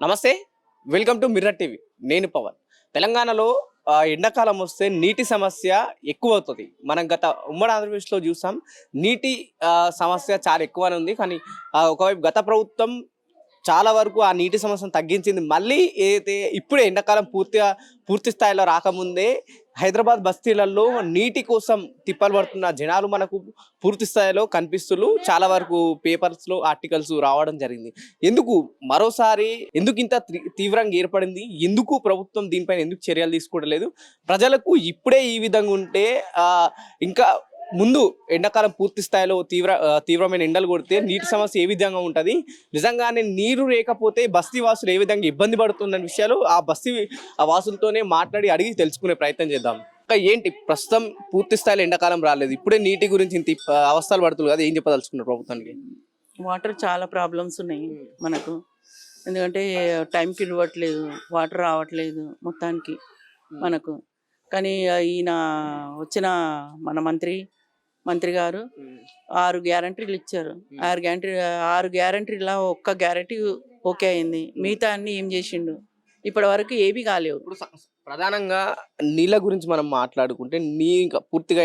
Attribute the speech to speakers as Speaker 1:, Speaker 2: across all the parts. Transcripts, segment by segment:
Speaker 1: నమస్తే, welcome to mirror TV. నేను పవన్. తెలంగాణలో ఎండాకాలం వస్తే నీటి సమస్య ఎక్కువ అవుతుంది. మనం గత ఉమ్మడి ఆంధ్రప్రదేశ్లో చూసాం, నీటి సమస్య చాలా ఎక్కువనే ఉంది. కానీ ఒకవైపు గత ప్రభుత్వం చాలా వరకు ఆ నీటి సమస్యను తగ్గించింది. మళ్ళీ ఏదైతే ఇప్పుడే ఎండాకాలం పూర్తి స్థాయిలో రాకముందే హైదరాబాద్ బస్తీలలో నీటి కోసం తిప్పలు పడుతున్న జనాలు మనకు పూర్తి స్థాయిలో కనిపిస్తున్నారు. చాలా వరకు పేపర్స్లో ఆర్టికల్స్ రావడం జరిగింది. మరోసారి ఎందుకు ఇంత తీవ్రంగా ఏర్పడింది, ఎందుకు ప్రభుత్వం దీనిపైన ఎందుకు చర్యలు తీసుకోవట్లేదు, ప్రజలకు ఇప్పుడే ఈ విధంగా ఉంటే ఇంకా ముందు ఎండాకాలం పూర్తి స్థాయిలో తీవ్రమైన ఎండలు కొడితే నీటి సమస్య ఏ విధంగా ఉంటుంది, నిజంగానే నీరు లేకపోతే బస్తీ వాసులు ఏ విధంగా ఇబ్బంది పడుతున్న విషయాలు ఆ వాసులతోనే మాట్లాడి అడిగి తెలుసుకునే ప్రయత్నం చేద్దాం. ఇంకా ఏంటి ప్రస్తుతం పూర్తి స్థాయిలో ఎండాకాలం రాలేదు, ఇప్పుడే నీటి గురించి ఇంత అవస్థలు పడుతుంది కదా, ఏం చెప్పదలుచుకున్నారు ప్రభుత్వానికి?
Speaker 2: వాటర్ చాలా ప్రాబ్లమ్స్ ఉన్నాయి మనకు. ఎందుకంటే టైంకి ఇవ్వట్లేదు, వాటర్ రావట్లేదు మొత్తానికి మనకు. కానీ ఈయన వచ్చిన మన మంత్రి గారు 6 గ్యారంటీలు ఇచ్చారు. 6 గ్యారంటీల ఒక్క గ్యారంటీ ఓకే అయింది, మిగతా అన్ని ఏం చేసిండు ఇప్పటి వరకు ఏవి కాలేవు.
Speaker 1: ప్రధానంగా నీళ్ళ గురించి మనం మాట్లాడుకుంటే ఇంకా పూర్తిగా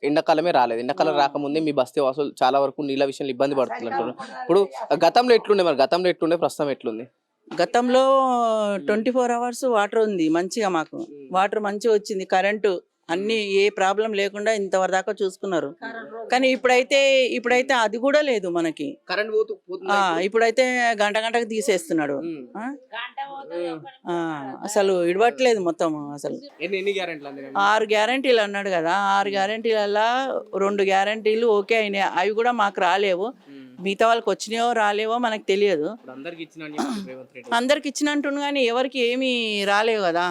Speaker 1: ఎండాకాలమే రాలేదు. ఎండాకాలం రాకముందే మీ బస్తీ వాసులు చాలా వరకు నీళ్ళ విషయంలో ఇబ్బంది పడుతున్నారు. ఇప్పుడు గతంలో ఎట్లుండే ప్రస్తుతం ఎట్లుంది?
Speaker 2: గతంలో 24 hours వాటర్ ఉంది మంచిగా, మాకు వాటర్ మంచిగా వచ్చింది, కరెంటు అన్ని ఏ ప్రాబ్లం లేకుండా ఇంతవరకు దాకా చూసుకున్నారు. కానీ ఇప్పుడైతే అది కూడా లేదు మనకి. ఇప్పుడైతే గంటకు తీసేస్తున్నాడు. అసలు ఇడవట్లేదు మొత్తం. అసలు 6 గ్యారంటీలు అన్నాడు కదా, 6 గ్యారంటీలలో 2 గ్యారంటీలు ఓకే అయినాయి, అవి కూడా మాకు రాలేవు. మిగతా వాళ్ళకి వచ్చినాయో రాలేవో మనకు తెలియదు. అందరికి ఇచ్చినట్టు కానీ ఎవరికి ఏమి రాలేవు కదా.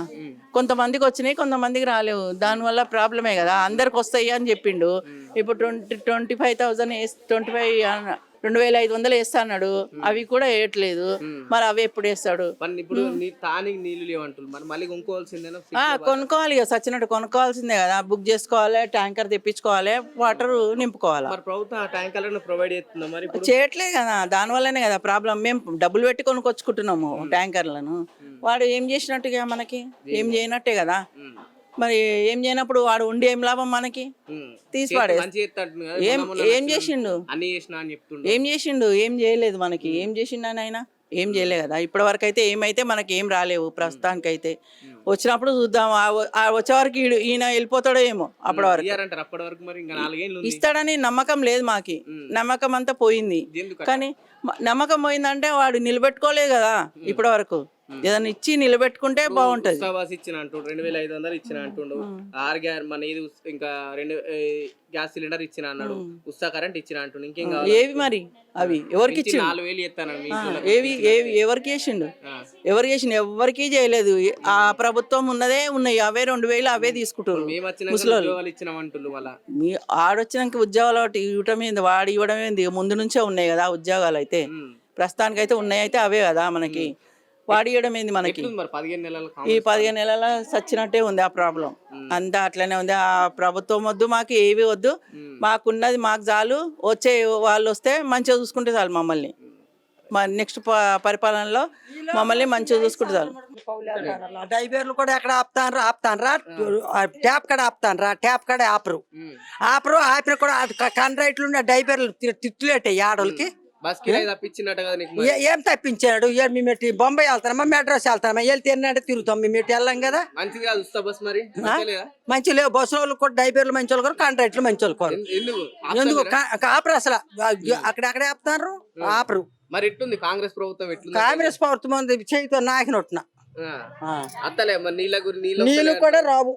Speaker 2: కొంతమందికి వచ్చినాయి, కొంతమందికి రాలేవు. దానివల్ల ప్రాబ్లమే కదా. అందరికి వస్తాయి అని చెప్పిండు. ఇప్పుడు 25,500 వేస్తా అన్నాడు, అవి కూడా వేయట్లేదు. మరి అవి ఎప్పుడు వేస్తాడు? కొనుక్కోవాలి ఇక, సచ్చినట్టు కొనుక్కోవాల్సిందే కదా. బుక్ చేసుకోవాలి, ట్యాంకర్ తెప్పించుకోవాలి, వాటర్ నింపుకోవాలి. చేయట్లేదు కదా, దానివల్లనే కదా ప్రాబ్లం. మేము డబ్బులు పెట్టి కొనుక్కొచ్చుకుంటున్నాము ట్యాంకర్లను. వాడు ఏం చేసినట్టుగా మనకి ఏం చేయనట్టే కదా. మరి ఏం చేయనప్పుడు వాడు ఉండి ఏం లాభం మనకి? తీసిపాడే ఏం చేసిండు? ఏం చేయలేదు మనకి. ఏం చేసిండు అని ఆయన ఏం చేయలే కదా. ఇప్పటి వరకు అయితే ఏమైతే మనకి ఏం రాలేవు ప్రస్తుతానికి అయితే. వచ్చినప్పుడు చూద్దాం, వచ్చే వరకు ఈయన వెళ్ళిపోతాడో ఏమో. అప్పటి వరకు ఇస్తాడని నమ్మకం లేదు మాకి. నమ్మకం అంతా పోయింది. కానీ నమ్మకం పోయిందంటే వాడు నిలబెట్టుకోలేదు కదా ఇప్పటి వరకు. ఏదైనా ఇచ్చి నిలబెట్టుకుంటే బాగుంటది.
Speaker 1: 2500 ఇచ్చిన అంటుండు, 6 మన ఇది ఇంకా 2 గ్యాస్ సిలిండర్ ఇచ్చిన అన్నాడు, ఉస్తా కరెంట్ ఇచ్చిన అంటుండు. ఇంకేం
Speaker 2: ఏవి మరి అవి ఎవరికి ఇచ్చి
Speaker 1: 4000 ఇస్తాను
Speaker 2: ఏవి ఎవరికి చేసిండు? ఎవరికి చేయలేదు. ఆ ప్రభుత్వం ఉన్నదే ఉన్నాయి, అవే 2000 అవే తీసుకుంటారు. ఆడొచ్చినాక ఉద్యోగాలు ఇవ్వటం ఏంది, వాడు ఇవ్వడం ఏంది? ముందు నుంచే ఉన్నాయి కదా ఉద్యోగాలు. అయితే ప్రస్తుతానికి అయితే ఉన్నాయి, అయితే అవే కదా మనకి. వాడియడం ఏంది మనకి? ఈ 15 నెలల సచ్చినట్టే ఉంది ఆ ప్రాబ్లం. అంతా అట్లనే ఉంది. ఆ ప్రభుత్వం వద్దు, మాకు ఏవి వద్దు, మాకున్నది మాకు చాలు. వచ్చే వాళ్ళు వస్తే మంచిగా చూసుకుంటే చాలు మమ్మల్ని. నెక్స్ట్ పరిపాలనలో మమ్మల్ని మంచిగా చూసుకుంటే చాలు.
Speaker 3: డ్రైవర్లు కూడా ఎక్కడ ఆపుతాన్రా ట్యాప్ కాడ ఆపుతాన్రా, ట్యాప్ కాడ ఆపరు కూడా కండ్రైట్లు ఉండే డ్రైవర్లు తిట్టులేటాయి ఆడోళ్ళకి. ఏం తప్పించాడు? మేము బొంబాయి వెళ్తామా, మెడ్రాస్ వెళ్తామా, వెళ్తే ఎన్నంటే తిరుగుతాం. మేము వెళ్ళాం కదా. మంచి లేవు బస్సు వాళ్ళు కూడా, డ్రైవర్లు మంచి వాళ్ళు కూడా, కాంట్రాక్ట్లు మంచి వాళ్ళు కూడా. ఎందుకు ఆపరు అసలు? అక్కడెక్కడే ఆపుతారు, ఆపరు.
Speaker 1: మరి ఎట్లుంది కాంగ్రెస్ ప్రభుత్వం?
Speaker 3: కాంగ్రెస్ ప్రభుత్వం చేయితో నాకినొట్టున నీళ్ళు కూడా రావు.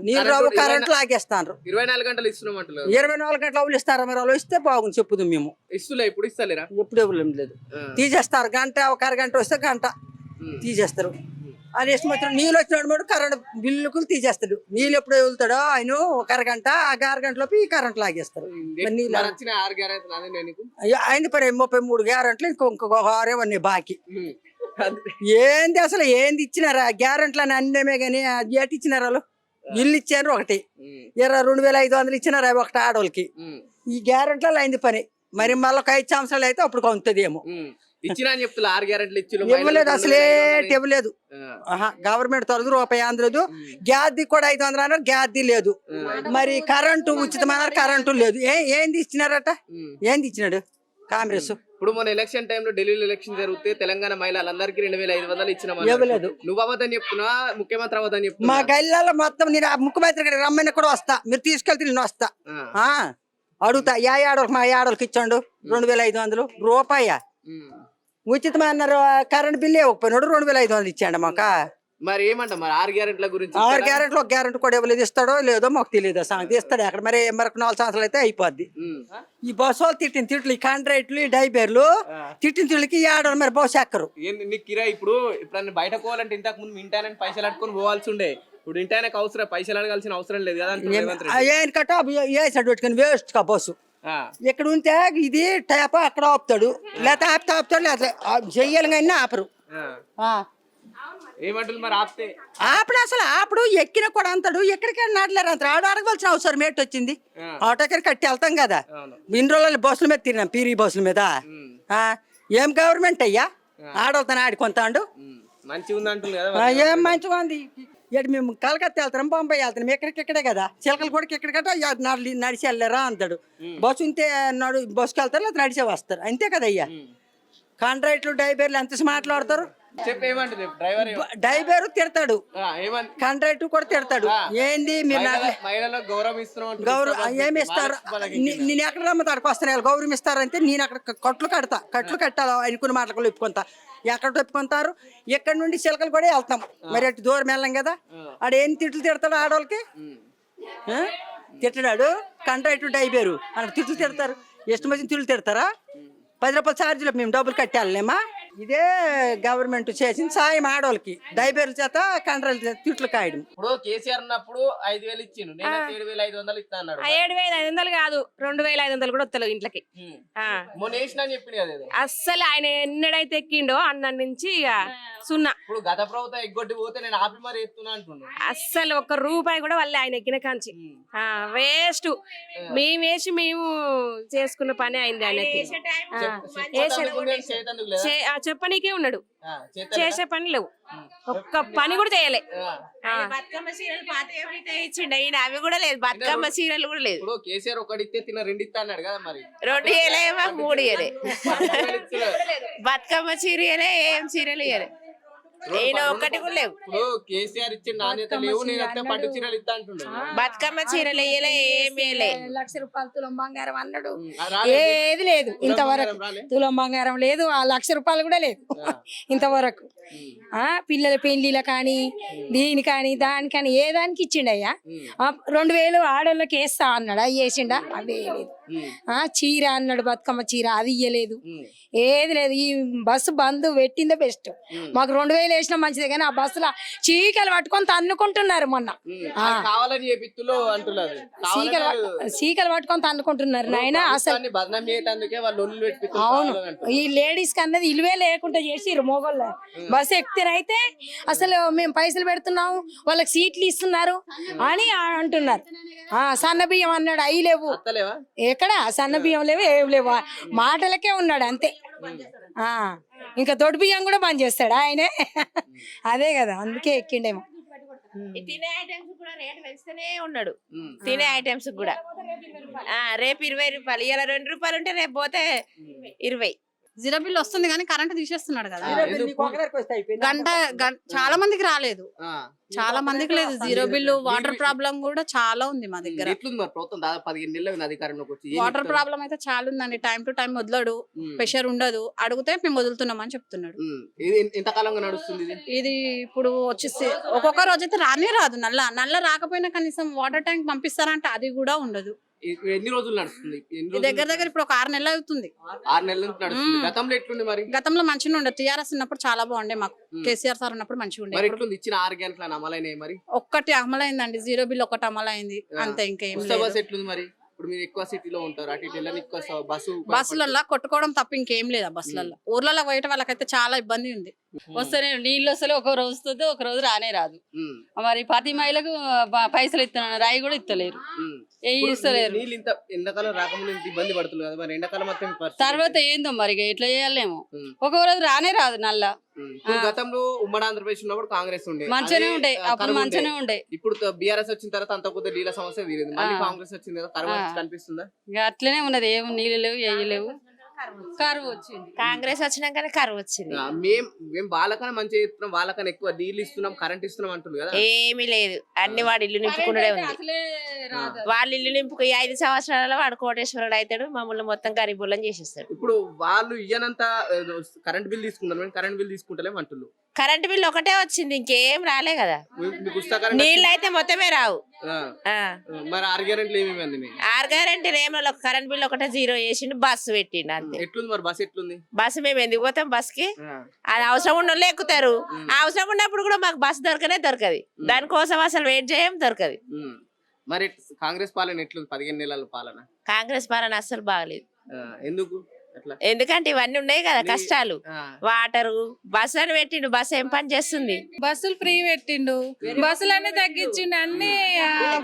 Speaker 3: నీళ్ళు రావు, కరెంట్ లాగేస్తాను.
Speaker 1: 24 గంటలు ఇస్తున్నాం.
Speaker 3: 24 గంటలు అవులు ఇస్తారా? మరి వాళ్ళు ఇస్తే బాగుంది చెప్పుదు. మేము
Speaker 1: ఇప్పుడు ఇస్తలేరా?
Speaker 3: ఎప్పుడు ఏం లేదు, తీసేస్తారు. గంట ఒక అరగంట వస్తే గంట తీసేస్తారు. అది ఇష్టం వచ్చిన నీళ్ళు వచ్చినాడు మాట కరెంట్ బిల్లుకులు తీసేస్తాడు. నీళ్ళు ఎప్పుడు వెళ్తాడో ఆయన ఒక అరగంట, ఆ అరగంటలోపు ఈ కరెంట్ లాగేస్తారు. ఆయన పని 33 గ్యారెంట్లు, ఇంకొక 6 అన్నీ బాకీ. ఏంది అసలు ఏంది ఇచ్చినారా గ్యారెంట్లు అని? అన్నమే కానీ ఎటు ఇచ్చినారు వాళ్ళు? ఇల్లు ఇచ్చారు ఒకటి, 2500 ఇచ్చినారు ఒకటి ఆడోళ్ళకి. ఈ గ్యారెంట్లలో అయింది పని. మరి మళ్ళీ 5 సంవత్సరాలు అయితే అప్పుడు కొంతదేమో.
Speaker 1: ఇచ్చినా అని చెప్తున్నా 6 గ్యారెంట్లు ఇచ్చి
Speaker 3: ఇవ్వలేదు, అసలే ఇవ్వలేదు. గవర్నమెంట్ తరదు రూపాయి అందలేదు. గ్యాస్ కూడా 500 అన్నారు, గ్యాస్ లేదు. మరి కరెంటు ఉచితమన్నారు, కరెంటు లేదు. ఏంది ఇచ్చినారట, ఏంది ఇచ్చినాడు కాంగ్రెస్?
Speaker 1: ఇప్పుడు మన ఎలక్షన్ టైంలో ఢిల్లీలో ఎలక్షన్ జరిగితే తెలంగాణ మహిళలందరికీ 2500 ఇచ్చిన
Speaker 3: ఇవ్వలేదు.
Speaker 1: నువ్వు అవ్వదని చెప్తున్నా, ముఖ్యమంత్రి అవ్వదని చెప్తున్నా.
Speaker 3: మా గల్లాలో మొత్తం నేను ముఖ్యమంత్రి గారికి రమ్మని కూడా వస్తా, మీరు తీసుకెళ్తే నేను వస్తా. అడుగుతా, ఆడోళ్ళకి మా ఆడోళ్ళకి ఇచ్చాడు 2500 రూపాయ ఉచితమా అన్నారు. కరెంట్ బిల్లు ఇవ్వకపోయినాడు, 2500 ఇచ్చాడు మాకు.
Speaker 1: మరి ఏమంట మరి 6 గ్యారెంట్ల గురించి?
Speaker 3: 6 గ్యారెంట్లు, ఒక గ్యారెంట్ కూడా ఇవ్వలేదు. ఇస్తాడో లేదో మాకు తెలియదు. సంగతి ఇస్తాడు అక్కడ. మరి మరొక 4 సంవత్సరాలు అయితే అయిపోద్ది. ఈ బస్సు వాళ్ళు తిట్టిన తిట్లు, ఈ కాంట్రాక్ట్లు, ఈ డైబర్లు తిట్టిన తిట్లకి ఆడోళ్ళు మరి బస్సు ఎక్కరు.
Speaker 1: నీకు కిరాయి ఇప్పుడు బయట పోవాలంటే ఇంతకు ముందు ఇంటాయనని పైసలు అట్టుకొని పోవాల్సి ఉండే. ఇప్పుడు ఇంటాయనకు అవసరం, పైసలు అడగాల్సిన అవసరం లేదు కదా.
Speaker 3: ఏం కట్ట వేసాడు పెట్టుకుని వేస్ట్ కా బస్సు. ఇక్కడ ఉంటే ఇది టైప్ అక్కడ ఆపుతాడు, లేకపోతే ఆపుతాడు, లేకపోతే చెయ్యాలి కానీ ఆపరు.
Speaker 1: ఏమంటుంది మరి ఆపితే?
Speaker 3: ఆపడు, అసలు ఆపడు. ఎక్కిన కూడా అంతాడు, ఎక్కడికైనా నాటలేరు అంటారు. ఆడు అడగవలసిన అవసరం ఏంటి వచ్చింది? ఆటోకి కట్టి వెళ్తాం కదా. ఇన్ని రోజులు బస్సుల మీద తిరిగినాం, పీరీ బస్సుల మీద. ఏం గవర్నమెంట్ అయ్యా, ఆడవుతాను ఆడుకుంటాడు.
Speaker 1: మంచిగా ఉంది అంటుంది కదా.
Speaker 3: ఏం మంచిగా ఉంది. ఇక్కడ మేము కలకత్తా వెళ్తాం, బొంబాయి వెళ్తాం, ఎక్కడికిక్కడే కదా. చిలకలు కూడా ఎక్కడికట్ట నడిచి వెళ్ళారా అంటాడు. బస్సు ఉంటే బస్సుకి వెళ్తారు, లేదా నడిచే వస్తారు, అంతే కదా అయ్యా. కాంట్రాక్ట్లు, డైబర్లు ఎంత మాట్లాడతారు. డ్రైవర్ తిడతాడు, కాంట్రాక్ట్ కూడా తిడతాడు. ఏంది మీరు గౌరవం ఏమి ఇస్తారు? నేను ఎక్కడ రమ్మతాడికి వస్తాను, గౌరవం ఇస్తారంటే నేను అక్కడ కట్లు కట్టాలి అనుకున్న మాటలు ఒప్పుకుంటా. ఎక్కడ ఒప్పుకుంటారు? ఎక్కడి నుండి చిలకలు కూడా వెళ్తాం, మరి అటు దూరం వెళ్ళాం కదా. ఆడు ఏం తిట్లు తిడతాడు ఆడవాళ్ళకి? తిట్టడాడు కాంట్రాక్ట్ డైబేరు అని తిట్లు తిడతారు. ಎಷ್ಟು మంది తిట్లు తిడతారా? 10 రూపాయల ఛార్జీలో మేము డబ్బులు కట్టాలేమా? ఇదే గవర్నమెంట్ చేసిన సాయం ఆడోళ్ళకి, డైబర్ల చేత కంట్రోల్ తిట్లు కాయడం.
Speaker 1: ఇప్పుడు కేసీఆర్ ఉన్నప్పుడు 5000 ఇచ్చిండు, 7500 ఇస్తా అన్నాడు.
Speaker 4: 7500 కాదు, 2500 కూడా వస్తలేవు ఇంట్లోకి. అస్సలు ఆయన ఎన్నడైతే ఎక్కిండో అన్న నుంచి ఇక సున్నా.
Speaker 1: ఇప్పుడు గత ప్రభుత్వం ఎగ్గొట్టి పోతే నేను ఆపి మరి ఎత్తున్నా అంటున్నాను.
Speaker 4: అస్సలు 1 రూపాయి కూడా వాళ్ళే ఆయన ఎక్కిన కాంచి. వేస్ట్. మేము చేసుకున్న పని అయింది ఆయనకి. చెప్పనీకే ఉన్నాడు, చేసే పని లేవు, ఒక్క పని కూడా చేయలే.
Speaker 5: బతుకమ్మ చీరలు పాత ఇచ్చిండు ఈయన, అవి కూడా లేదు. బతుకమ్మ చీరలు కూడా లేదు.
Speaker 1: ఇప్పుడు కేసీఆర్ ఒకటి ఇస్తే తిన్న 2 ఇస్తా అన్నాడు కదా, మరి
Speaker 5: 2 ఇయ్యలేమో 3 ఇయ్యలే. బతుకమ్మ చీర ఇయ్యలే, ఏం చీరలు ఇయ్యలే. నేను ఒక్కటి కూడా లేవు.
Speaker 1: ఇప్పుడు కేసీఆర్ ఇచ్చిన నాణ్యత లేవు, నేను వస్తే పట్టు చీరలు ఇస్తా అంటున్నాడు.
Speaker 5: బతుకమ్మ చీరలు ఇయ్యలే, ఏమి ఇయ్యలే.
Speaker 6: 1,00,000 రూపాయలు తులం బంగారం అన్నాడు, ఏది లేదు ఇంతవరకు. తులం బంగారం లేదు, 1,00,000 రూపాయలు కూడా లేదు ఇంతవరకు. పిల్లల పెళ్లిల కానీ, దీని కానీ, దానికని ఏ దానికి ఇచ్చిండయ్యా? 2000 ఆడోళ్ళకి వేస్తా అన్నాడు, అవి వేసిండా? అవి వేయలేదు. చీర అన్నాడు, బతుకమ్మ చీర, అది ఇయ్యలేదు, ఏది లేదు. ఈ బస్సు బంద్ పెట్టిందే బెస్ట్. మాకు 2000 వేసినా మంచిదే, కానీ ఆ బస్సులో చీకలు పట్టుకొని తన్నుకుంటున్నారు. మొన్న చీకలు పట్టుకొని తన్నుకుంటున్నారు నాయన. అసలు అవును, ఈ లేడీస్ కి అన్నది ఇలువే లేకుండా చేసిర్రు మొగోళ్ళు. బస్సు ఎక్కితేనైతే అసలు మేము పైసలు పెడుతున్నాము, వాళ్ళకి సీట్లు ఇస్తున్నారు అని అంటున్నారు. సన్న బియ్యం అన్నాడు, అవి లేవు. ఎక్కడ సన్న బియ్యం లేవు, ఏం లేవు, మాటలకే ఉన్నాడు అంతే. ఇంకా దొడ్డు బియ్యం కూడా బంద్ చేస్తాడు ఆయనే. అదే కదా, అందుకే ఎక్కిండేమో.
Speaker 5: తినే ఐటమ్స్ కూడా రేట్ పెంచుతూనే ఉన్నాడు. తినే ఐటమ్స్ కూడా రేపు 20 రూపాయలు, ఇలా 2 రూపాయలు ఉంటే రేపు పోతే 20.
Speaker 7: జీరో బిల్ వస్తుంది కానీ కరెంట్ తీసేస్తున్నాడు కదా. చాలా మందికి రాలేదు, చాలా మందికి లేదు జీరో బిల్లు. వాటర్ ప్రాబ్లం కూడా చాలా ఉంది మా దగ్గర. వాటర్ ప్రాబ్లం అయితే చాలా ఉందండి. టైం టు టైం వదలడు, ప్రెషర్ ఉండదు. అడిగితే మేము వదులుతున్నామని చెప్తున్నాడు. ఇది ఇప్పుడు వచ్చేసి ఒక్కొక్క రోజు అయితే రానే రాదు. నల్ల రాకపోయినా కనీసం వాటర్ ట్యాంక్ పంపిస్తారంటే అది కూడా ఉండదు.
Speaker 1: ఎన్ని రోజులు నడుస్తుంది?
Speaker 7: దగ్గర ఇప్పుడు ఒక 6 నెలలు అవుతుంది.
Speaker 1: 6 నెలల నుంచి నడుస్తుంది. గతంలో ఎట్లుంది మరి?
Speaker 7: గతంలో మంచిగా ఉండే, టీఆర్ఎస్ ఉన్నప్పుడు చాలా బాగుండే మాకు. కేసీఆర్ సార్ ఉన్నప్పుడు మంచిగా ఉండే.
Speaker 1: ఇచ్చిన 6 గంటల అమలైనాయి మరి?
Speaker 7: ఒక్కటి అమలైందండి, జీరో బిల్ ఒకటి అమలైంది అంతే, ఇంకేం లేదు.
Speaker 1: ఎట్లుంది మరి? ఇప్పుడు మీరు ఎక్కువ సిటీలో ఉంటారు, అటు ఇటు
Speaker 7: బస్సులలో కొట్టుకోవడం తప్ప ఇంకేం లేదు. బస్సులలో ఊర్లలో పోయే వాళ్ళకైతే చాలా ఇబ్బంది ఉంది.
Speaker 8: వస్తేనే నీళ్ళు వస్తలే ఒక రోజు వస్తుంది ఒక రోజు రానే రాదు.
Speaker 1: ఉమ్,
Speaker 8: మరి ప్రతి మహిళకు పైసలు ఇస్తున్నాను రాయి కూడా ఇస్తలేరు,
Speaker 1: ఉమ్.
Speaker 8: ఏ
Speaker 1: ఇప్పుడు
Speaker 8: ఇస్తలేరు.
Speaker 1: నీళ్ళు ఇంత ఎండాకాలం రాకముందు ఇంత ఇబ్బంది పడుతుంది కదా, మరి ఎండాకాలం మొత్తం ఈ పరిస్థితి
Speaker 8: తర్వాత ఏందో మరి ఇక ఎట్లా చేయాలేమో,
Speaker 1: ఉమ్.
Speaker 8: ఒక రోజు రానే రాదు నల్ల.
Speaker 1: ఇప్పుడు గతంలో ఉమ్మడి ఆంధ్రప్రదేశ్ ఉన్నప్పుడు కాంగ్రెస్ ఉండే
Speaker 8: మంచిగానే
Speaker 1: అదే,
Speaker 8: ఉండే, అప్పుడు
Speaker 1: కరువు ఉండే.
Speaker 8: మంచిగానే ఉండే.
Speaker 1: ఇప్పుడు బీఆర్ఎస్ వచ్చిన తర్వాత అంత కొద్ది నీళ్ళ సమస్య తీరింది, మళ్ళీ
Speaker 8: ఆ.
Speaker 1: కాంగ్రెస్ వచ్చింది కదా, కరువు
Speaker 8: ఆ.
Speaker 1: కనిపిస్తుందా?
Speaker 8: ఇక అట్లనే ఉన్నది, ఏం నీళ్ళు లేవు ఏవి లేవు, కరువు వచ్చింది.
Speaker 5: కాంగ్రెస్ వచ్చినాకనే కరువు వచ్చింది.
Speaker 1: మేము వాళ్ళకన్నా మంచిగా ఇస్తున్నాం, వాళ్ళకన్నా ఎక్కువ నీళ్ళు ఇస్తున్నాం, కరెంట్ ఇస్తున్నాం అంటున్నారు కదా.
Speaker 5: ఏమీ లేదు, అన్ని వాడు ఇల్లు నింపుకునే ఉంది.
Speaker 8: అసలే రాదు.
Speaker 5: వాళ్ళ ఇల్లు నింపుకు ఈ 5 సంవత్సరాలలో వాడు కోటేశ్వరుడు అవుతాడు, మమ్మల్ని మొత్తం గరీబులను చేసేస్తాడు.
Speaker 1: ఇప్పుడు వాళ్ళు ఇయ్యనంత కరెంట్ బిల్ తీసుకుంటారు, మేము కరెంట్ బిల్ తీసుకుంటలేము అంటున్నారు.
Speaker 5: కరెంట్ బిల్ ఒకటే వచ్చింది, ఇంకేం రాలే కదా.
Speaker 1: మీకు ఉచిత కరెంట్
Speaker 5: నీళ్ళు అయితే మొత్తమే రావు.
Speaker 1: ఆ.
Speaker 5: ఆ.
Speaker 1: మరి 6 గ్యారెంట్లు ఏమేమి అందినాయి?
Speaker 5: 6 గ్యారెంటీలు ఏమో కరెంట్ బిల్ ఒకటే 0 చేసిండు, బస్సు పెట్టిండు అంతే.
Speaker 1: ఎట్లుంది మరి బస్ ఎట్లుంది?
Speaker 5: బస్సు మేము ఎందుకు పోతాం బస్ కి?
Speaker 1: ఆ.
Speaker 5: అది అవసరం ఉన్న వాళ్ళు ఎక్కుతారు, ఆ అవసరం ఉన్నప్పుడు కూడా మాకు బస్సు దొరకదు. దానికోసం అసలు వెయిట్ చేయం, దొరకదు.
Speaker 1: ఉమ్. మరి కాంగ్రెస్ పాలన ఎట్లుంది? 15 నెలల పాలన
Speaker 5: కాంగ్రెస్ పాలన అస్సలు బాగలేదు.
Speaker 1: ఎందుకు అట్లా?
Speaker 5: ఎందుకంటే ఇవన్నీ ఉన్నాయి కదా కష్టాలు,
Speaker 1: ఆ.
Speaker 5: వాటరు. బస్సు అని పెట్టిండు, బస్సు ఏం పని చేస్తుంది?
Speaker 6: బస్సులు ఫ్రీ పెట్టిండు, బస్సులన్నీ తగ్గించిండు, అన్ని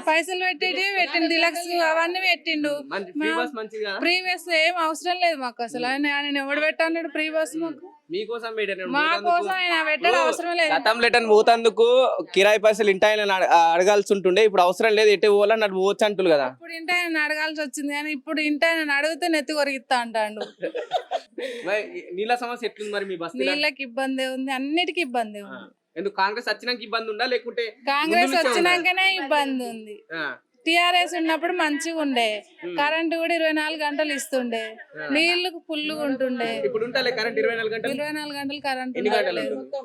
Speaker 6: పైసలు పెట్టిండు, డిలక్స్ అవన్నీ పెట్టిండు.
Speaker 1: ఫ్రీ బస్ మంచిది కదా?
Speaker 6: ఫ్రీ బస్ ఏం అవసరం లేదు మాకు అసలు. ఆయన ఎవడు పెట్టాడు ఫ్రీ బస్ మాకు?
Speaker 1: మీకోసం పెట్టారు.
Speaker 6: మా కోసం ఆయన పెట్టడం అవసరం లేదు.
Speaker 1: గతంలో ఎటని పోతందుకు కిరాయి పైసలు ఇంటి ఆయన అడగాల్సి ఉంటుండే, ఇప్పుడు అవసరం లేదు, ఎటు పోవాలని నన్ను పోవచ్చు అంటులు కదా.
Speaker 6: ఇప్పుడు ఇంటి ఆయన అడగాల్సి వచ్చింది, కానీ ఇప్పుడు ఇంటి ఆయన అడిగితే నెత్తి కొరిగిస్తా అంటాడు.
Speaker 1: మరి నీళ్ళ సమస్య ఎట్లుంది మరి మీ బస్తీలో?
Speaker 6: నీళ్ళకి ఇబ్బంది ఉంది, అన్నిటికీ ఇబ్బంది ఉంది.
Speaker 1: ఎందుకు కాంగ్రెస్ వచ్చినాక ఇబ్బంది ఉందా లేకుంటే
Speaker 6: కాంగ్రెస్
Speaker 1: ముందు నుంచే ఉందా?
Speaker 6: వచ్చినాకనే ఇబ్బంది ఉంది.
Speaker 1: ఆ.
Speaker 6: టిఆర్ఎస్ ఉన్నప్పుడు మంచిగా ఉండే, కరెంట్ కూడా 24 గంటలు ఇస్తుండే, నీళ్లు ఫుల్గా ఉంటుండే.
Speaker 1: ఇప్పుడు ఉంటాలే కరెంట్ 24 గంటలు.
Speaker 6: 24 గంటలు కరెంట్
Speaker 1: ఎన్ని గంటలు
Speaker 6: ఉండట్లేదు.